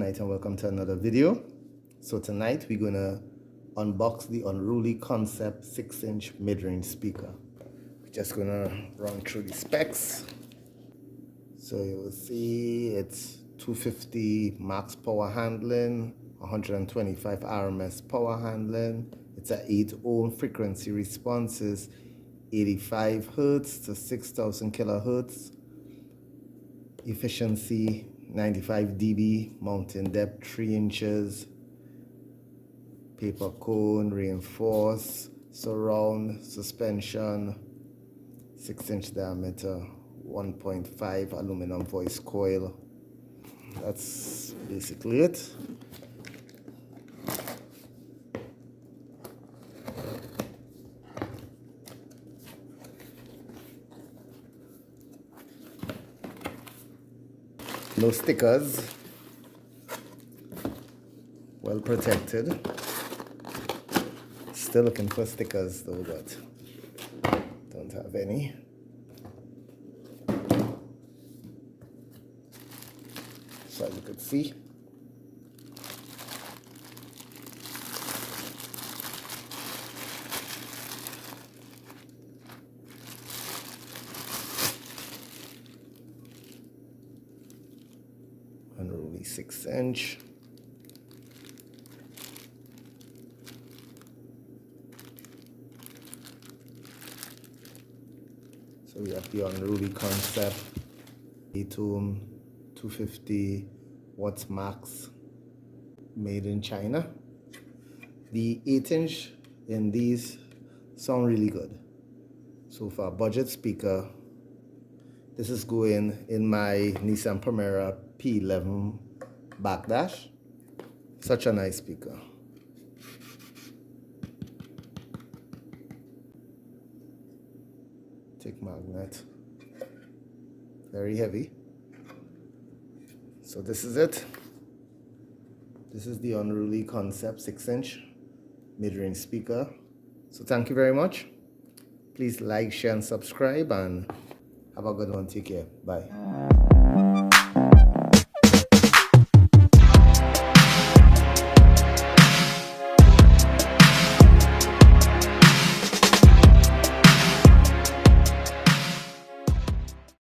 night and welcome to another video. So tonight we're gonna unbox the Unruly Concept 6-inch mid-range speaker. We're just gonna run through the specs. So you will see it's 250 max power handling, 125 RMS power handling. It's an 8 ohm frequency responses, 85 Hertz to 6000 kilohertz. Efficiency 95 dB, mounting depth 3 inches, paper cone, reinforced, surround, suspension, 6-inch diameter, 1.5 aluminum voice coil. That's basically it. No stickers, well protected. Still looking for stickers though, but don't have any. So as you could see, Unruly 6-inch. So we have the Unruly Concept 8 ohm 250 watts max, made in China. The 8-inch in these sound really good. So for a budget speaker, this is going in my Nissan Primera P11 backdash. Such a nice speaker. Thick magnet, very heavy. So this is it. This is the Unruly Concept 6-inch mid-range speaker. So thank you very much. Please like, share, and subscribe, and have a good one. Take care. Bye.